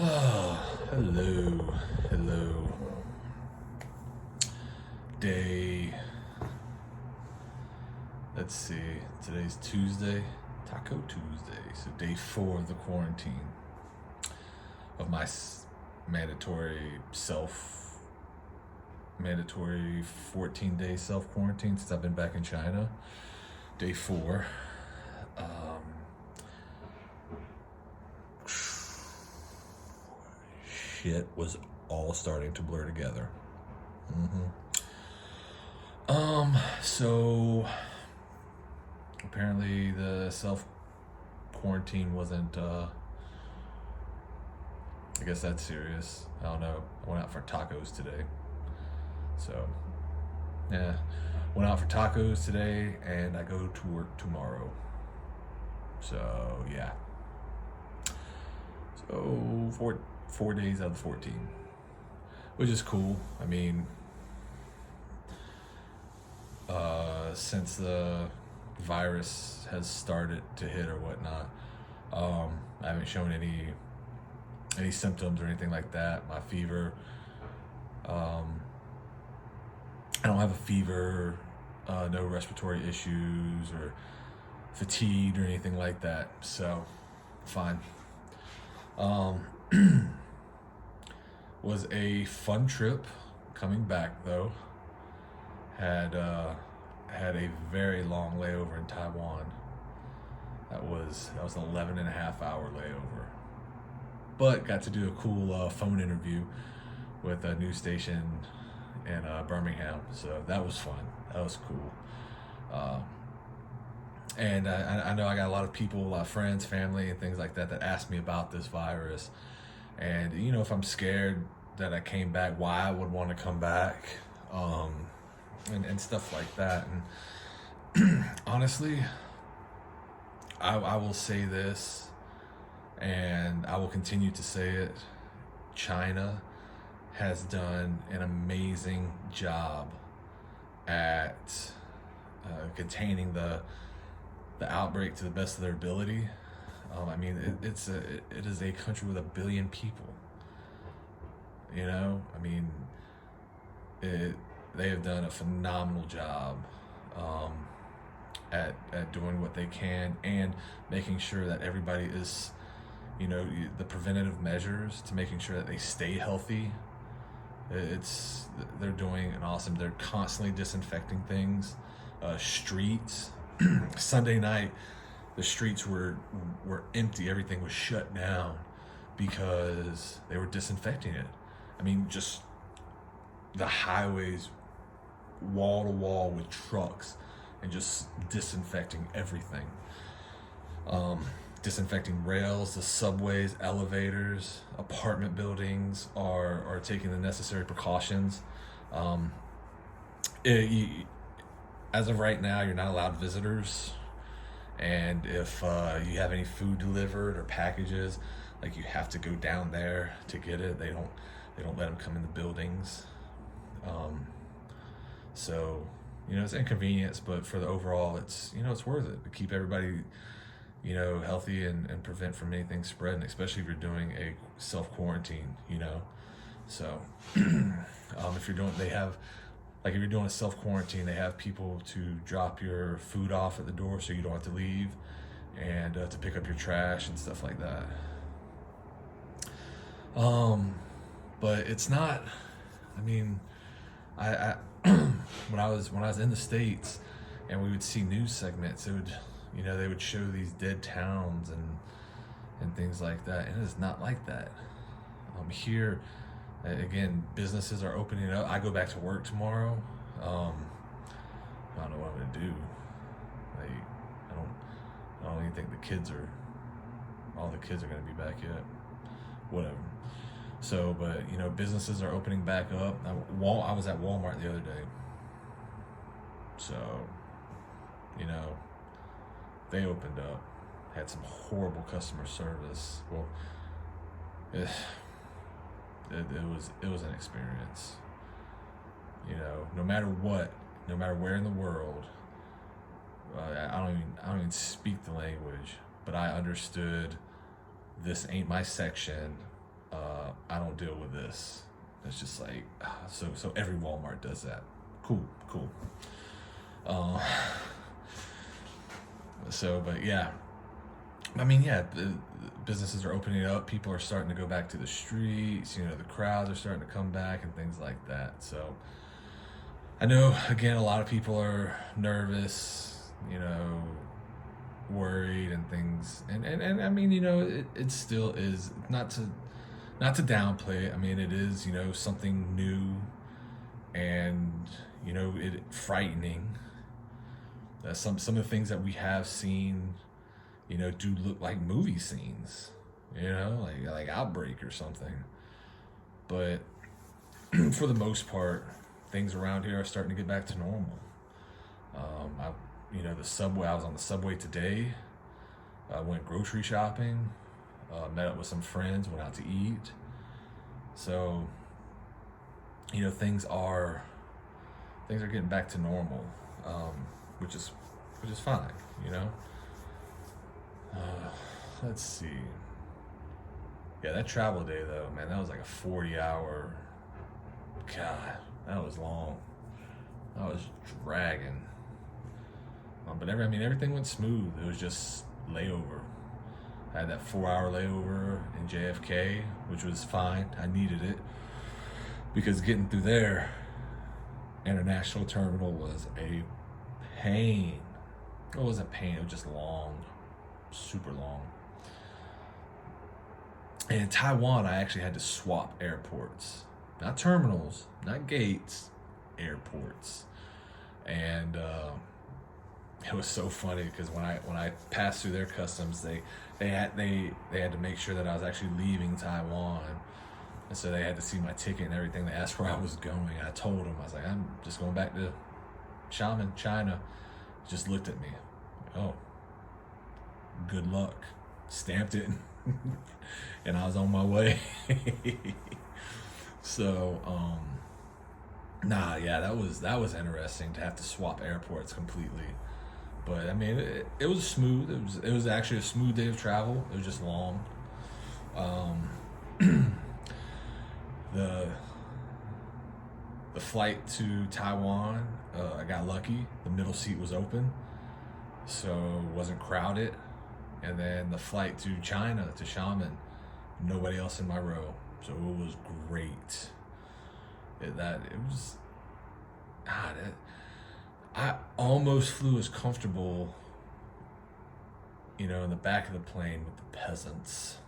Oh, hello. Day, let's see, today's Tuesday, Taco Tuesday. So day 4 of the quarantine, of my mandatory 14-day self quarantine since I've been back in China. Day 4. Um, Shit was all starting to blur together. So apparently the self quarantine wasn't I guess that's serious. I don't know. I went out for tacos today. So yeah. Went out for tacos today and I go to work tomorrow. So yeah. So four days out of the 14. Which is cool. I mean, since the virus has started to hit or whatnot, I haven't shown any symptoms or anything like that. My fever, I don't have a fever, no respiratory issues or fatigue or anything like that. So, fine. Um, was a fun trip coming back though. Had a very long layover in Taiwan. That was an 11 and a half hour layover. But got to do a cool phone interview with a news station in Birmingham. So that was fun. That was cool. And I know I got a lot of people, a lot of friends, family, and things like that that ask me about this virus. And, if I'm scared that I came back, why I would want to come back, and stuff like that. And honestly, I will say this, and I will continue to say it. China has done an amazing job at containing the outbreak to the best of their ability. I mean, it is a country with 1 billion people. I mean, they have done a phenomenal job at doing what they can and making sure that everybody is, the preventative measures to making sure that they stay healthy. They're doing an awesome. They're constantly disinfecting things, streets. Sunday night, the streets were empty. Everything was shut down because they were disinfecting it. I mean, just the highways, wall to wall with trucks, and just disinfecting everything. Disinfecting rails, the subways, elevators, apartment buildings are taking the necessary precautions. As of right now, you're not allowed visitors, and if you have any food delivered or packages, like, you have to go down there to get it. They don't let them come in the buildings. So it's inconvenience, but for the overall, it's worth it to keep everybody healthy and prevent from anything spreading, especially if you're doing a self quarantine. So if you're doing, if you're doing a self quarantine, they have people to drop your food off at the door so you don't have to leave, and to pick up your trash and stuff like that. But it's not. I mean, I when I was in the States, and we would see news segments, it would they would show these dead towns and things like that, and it is not like that. Here, again, businesses are opening up. I go back to work tomorrow. I don't know what I'm gonna do. Like, I don't even think all the kids are gonna be back yet. Whatever. So, but businesses are opening back up. I was at Walmart the other day. So, they opened up, had some horrible customer service. Well, it was an experience. No matter what, no matter where in the world, I don't even speak the language, but I understood this ain't my section. I don't deal with this. It's just like, so every Walmart does that. Cool. Uh, but yeah, I mean, yeah, businesses are opening up. People are starting to go back to the streets. The crowds are starting to come back and things like that. So I know, again, a lot of people are nervous, worried and things. And I mean, it still is not to downplay it. I mean, it is, something new and, it frightening. Some of the things that we have seen, do look like movie scenes, like Outbreak or something. But for the most part, things around here are starting to get back to normal. The subway. I was on the subway today. I went grocery shopping. Met up with some friends. Went out to eat. So, things are getting back to normal, which is fine. Let's see. Yeah, that travel day though, man, that was like a 40-hour. God, that was long. I was dragging. But everything went smooth. It was just layover. I had that 4-hour layover in JFK, which was fine. I needed it because getting through there, International Terminal, was a pain. It wasn't a pain. It was just long, super long. And in Taiwan, I actually had to swap airports, not terminals, not gates, airports, and it was so funny because when I passed through their customs, they had to make sure that I was actually leaving Taiwan, and so they had to see my ticket and everything. They asked where I was going. I told them, I was like, I'm just going back to Xiamen, China. Just looked at me. Oh, good luck. Stamped it, and I was on my way. So, that was interesting to have to swap airports completely. But I mean, it was smooth. It was actually a smooth day of travel. It was just long. The flight to Taiwan, I got lucky. The middle seat was open, so it wasn't crowded. And then the flight to China, to Xiamen, nobody else in my row, so it was great. I almost flew as comfortable, in the back of the plane with the peasants.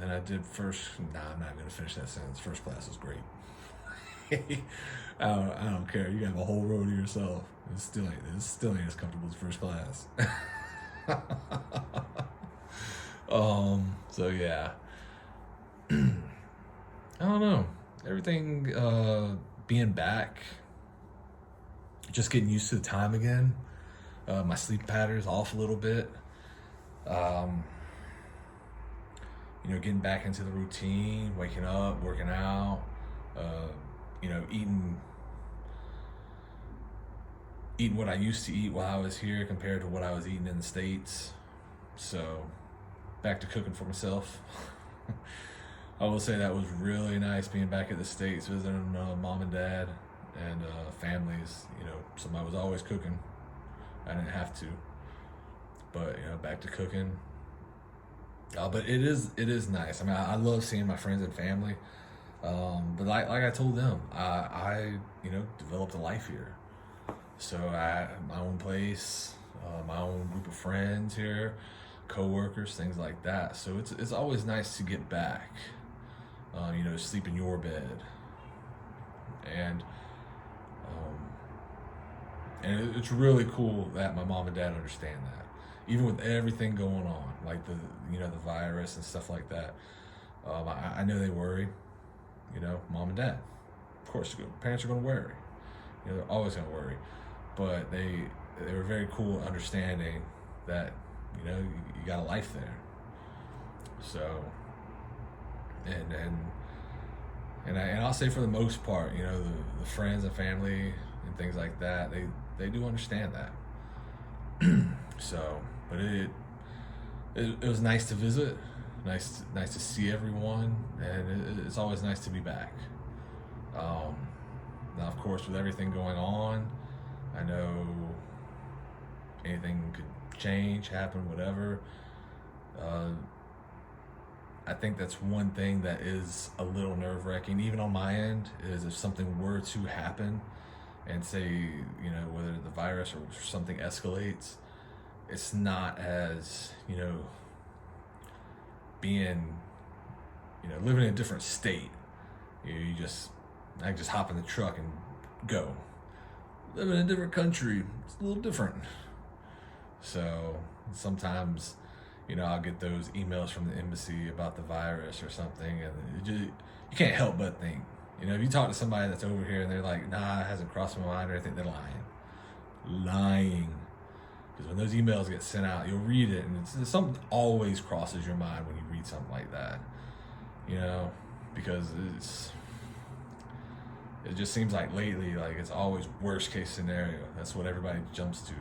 And I did first. Nah, I'm not gonna finish that sentence. First class was great. I don't care. You have a whole row to yourself. It still ain't as comfortable as first class. So yeah. I don't know. Everything being back, just getting used to the time again. My sleep pattern's off a little bit. Getting back into the routine, waking up, working out, eating what I used to eat while I was here compared to what I was eating in the States. So, back to cooking for myself. I will say that was really nice being back at the States, visiting mom and dad and families. Somebody was always cooking. I didn't have to. But, back to cooking. But it is nice. I mean, I love seeing my friends and family. But like I told them, I developed a life here. So I have my own place, my own group of friends here, co-workers, things like that. So it's always nice to get back. Sleep in your bed, and it's really cool that my mom and dad understand that, even with everything going on, like the virus and stuff like that. I know they worry. Mom and dad, of course, parents are going to worry. They're always going to worry, but they were very cool understanding that you got a life there. So, and I'll say for the most part, the friends and family and things like that, they do understand that. So, but it was nice to visit, nice to see everyone, and it's always nice to be back. Um, Now, of course, with everything going on, I know anything could change, happen, whatever. Uh, I think that's one thing that is a little nerve wracking, even on my end, is if something were to happen and say, whether the virus or something escalates, it's not as, being, living in a different state. I just hop in the truck and go. Live in a different country, it's a little different. So sometimes, I'll get those emails from the embassy about the virus or something, and you can't help but think, if you talk to somebody that's over here and they're like, nah, it hasn't crossed my mind or anything, they're lying. Because when those emails get sent out, you'll read it, and it's something always crosses your mind when you read something like that, because it just seems like lately, like it's always worst case scenario. That's what everybody jumps to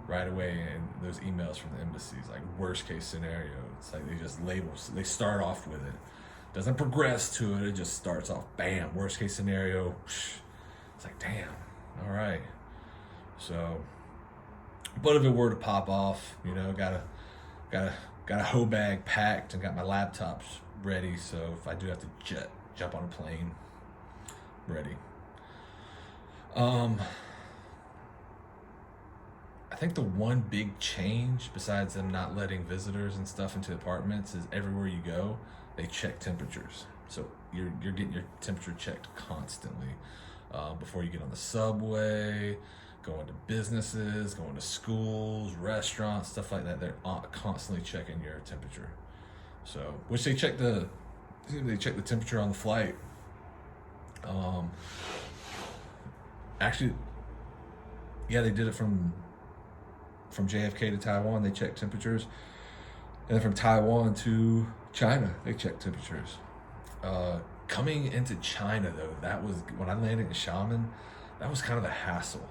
right away in those emails from the embassies, like worst case scenario. It's like they just label, they start off with it. Doesn't progress to it, it just starts off, bam, worst case scenario. It's like, damn, all right. So, but if it were to pop off, got a hoe bag packed and got my laptops ready. So if I do have to jump on a plane, ready. I think the one big change, besides them not letting visitors and stuff into apartments, is everywhere you go, they check temperatures. So you're getting your temperature checked constantly. Before you get on the subway, going to businesses, going to schools, restaurants, stuff like that, they're constantly checking your temperature. So, which they check the temperature on the flight. Actually, yeah, they did it from JFK to Taiwan. They checked temperatures, and then from Taiwan to China, they checked temperatures. Coming into China, though, that was when I landed in Xiamen. That was kind of a hassle.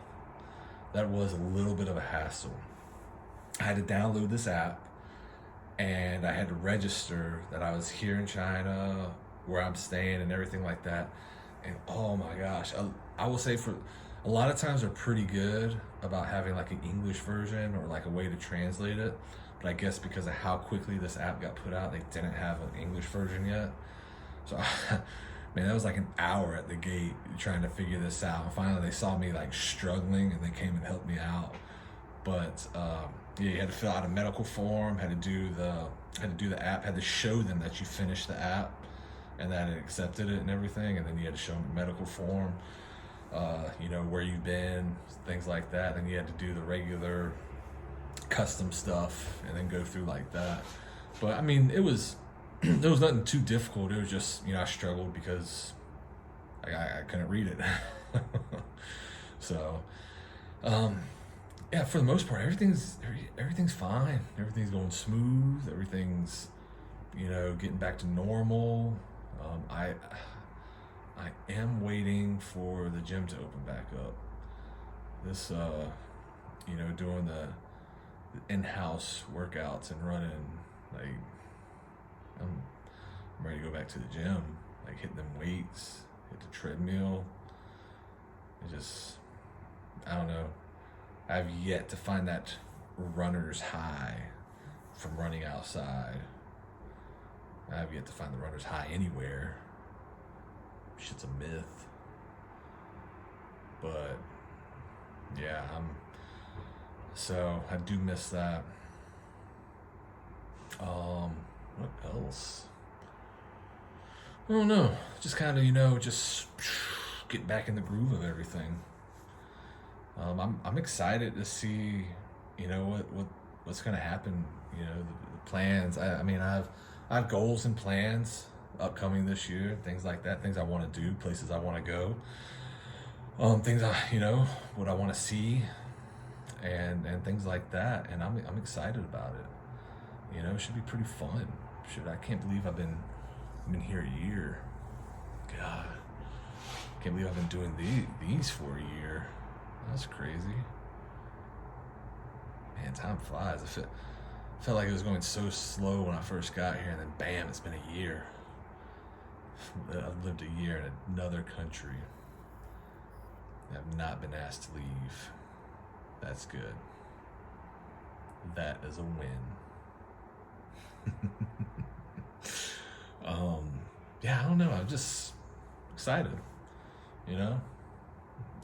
That was a little bit of a hassle. I had to download this app, and I had to register that I was here in China, where I'm staying, and everything like that. And oh my gosh, I will say, for a lot of times they're pretty good about having like an English version or like a way to translate it. But I guess because of how quickly this app got put out, they didn't have an English version yet. So, man, that was like an hour at the gate trying to figure this out. And finally, they saw me like struggling, and they came and helped me out. But yeah, you had to fill out a medical form, had to do the app, had to show them that you finished the app and that it accepted it and everything, and then you had to show them a medical form, where you've been, things like that. Then you had to do the regular custom stuff and then go through like that. But I mean, there was nothing too difficult. It was just, I struggled because I couldn't read it. So, yeah, for the most part, everything's fine. Everything's going smooth. Everything's, getting back to normal. I am waiting for the gym to open back up. This, doing the in-house workouts and running, like, I'm ready to go back to the gym, like hitting them weights, hit the treadmill. I don't know. I've yet to find that runner's high from running outside. I have yet to find the runner's high anywhere. Shit's a myth. But yeah, so I do miss that. What else? I don't know. Just kind of, just get back in the groove of everything. I'm excited to see, what's gonna happen. The plans. I mean, I have goals and plans upcoming this year, things like that, things I want to do, places I want to go, things what I want to see, and things like that. And I'm excited about it. It should be pretty fun. I can't believe I've been here a year. God, can't believe I've been doing these for a year. That's crazy. Man, time flies. felt like it was going so slow when I first got here, and then bam, it's been a year. I've lived a year in another country. I've not been asked to leave. That's good. That is a win. Yeah, I don't know. I'm just excited. You know,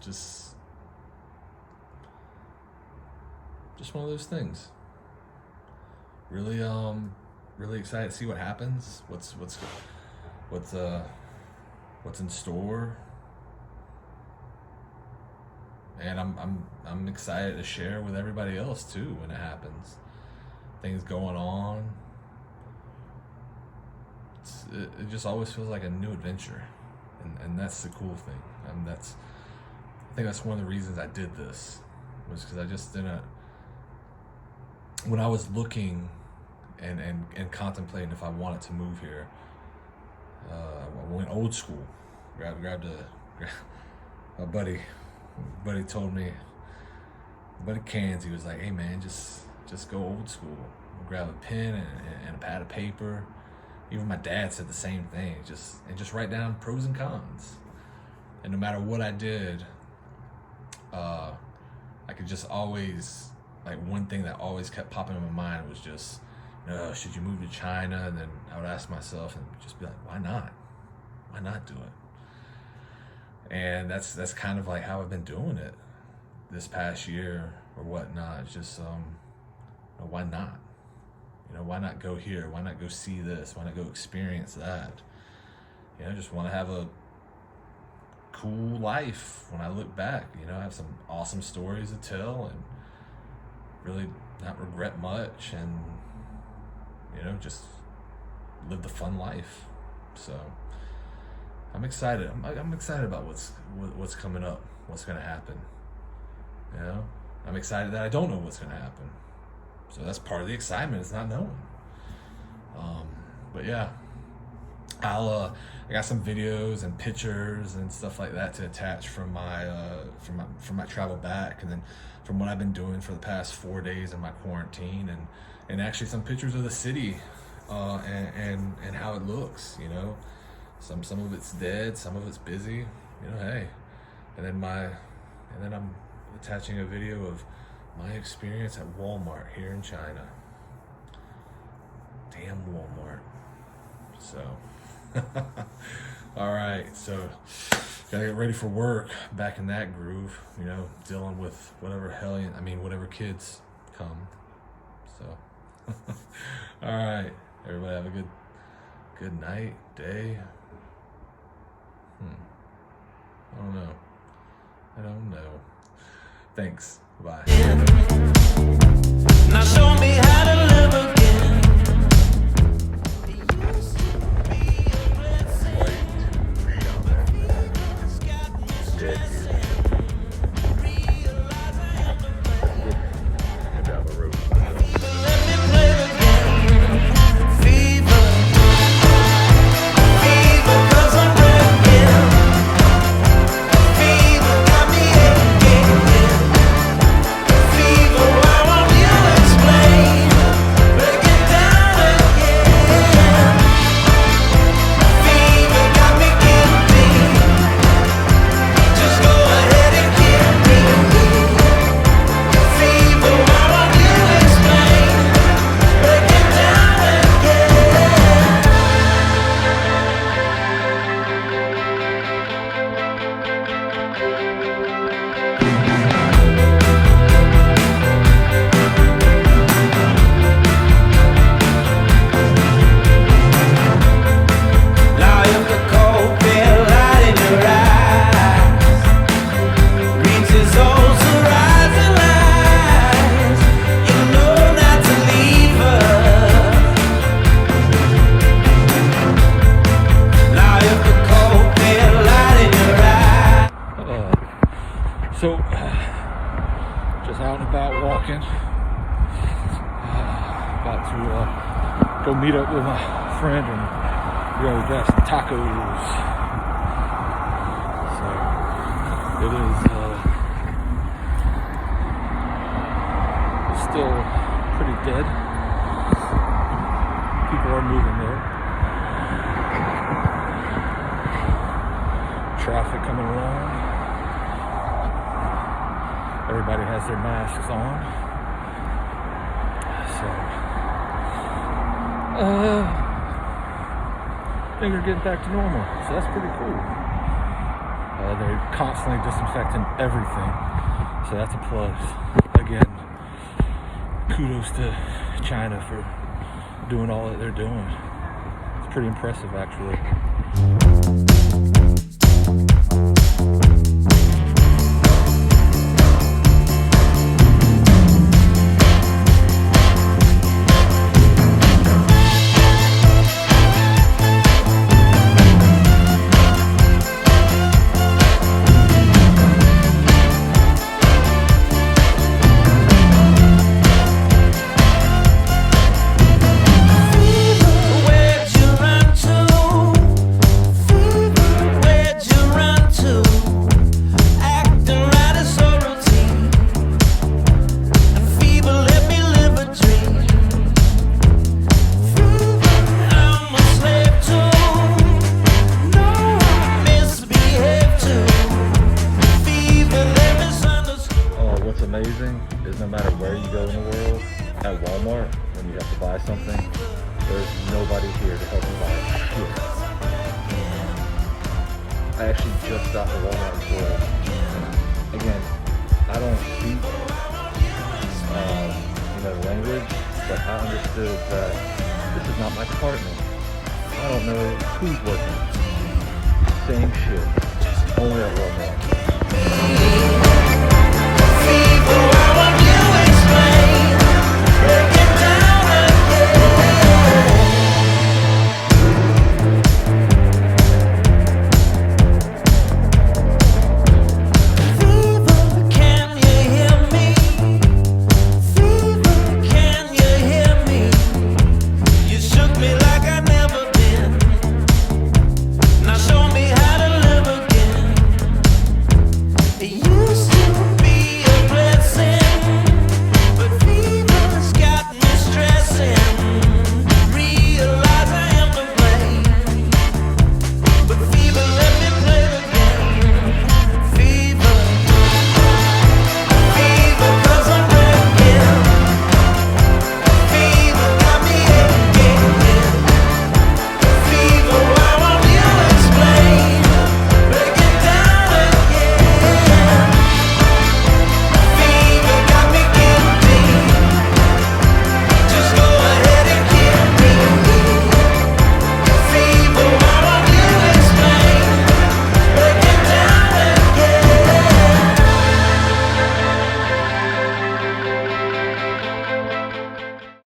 just one of those things. Really, really excited to see what happens. What's in store. And I'm excited to share with everybody else too when it happens. Things going on. It just always feels like a new adventure, and that's the cool thing. I think that's one of the reasons I did this, was because I just didn't. When I was looking and contemplating if I wanted to move here, I went old school. Grabbed a buddy told me, buddy Cans, he was like, hey man, just go old school. Grab a pen and a pad of paper. Even my dad said the same thing. Just write down pros and cons. And no matter what I did, I could just always, like, one thing that always kept popping in my mind was just, should you move to China? And then I would ask myself and just be like, why not? Why not do it? And that's kind of like how I've been doing it this past year or whatnot. It's just, why not? Why not go here? Why not go see this? Why not go experience that? Just want to have a cool life when I look back. I have some awesome stories to tell and really not regret much, and just live the fun life. So I'm excited. I'm excited about what's coming up, what's going to happen. I'm excited that I don't know what's going to happen. So that's part of the excitement, is not knowing. But yeah, I got some videos and pictures and stuff like that to attach from my travel back, and then from what I've been doing for the past 4 days in my quarantine, and actually some pictures of the city, and how it looks. Some of it's dead, some of it's busy. Hey, and then I'm attaching a video of my experience at Walmart here in China. Damn Walmart. So, all right. So, gotta get ready for work. Back in that groove. Dealing with whatever kids come. So, all right. Everybody have a good night, day. I don't know. Thanks. Bye. Now show me how to live again. So, just out and about walking. About to go meet up with my friend and go grab some tacos. So, it is it's still pretty dead. people are moving there. Traffic coming along. Everybody has their masks on. So, things are getting back to normal. So that's pretty cool. They're constantly disinfecting everything. So that's a plus. Again, kudos to China for doing all that they're doing. It's pretty impressive, actually. Amazing is no matter where you go in the world, at Walmart, when you have to buy something, there's nobody here to help you buy shit. I actually just stopped at Walmart in Florida. Again, I don't speak the language, but I understood that this is not my department. I don't know who's working. Same shit, only at Walmart.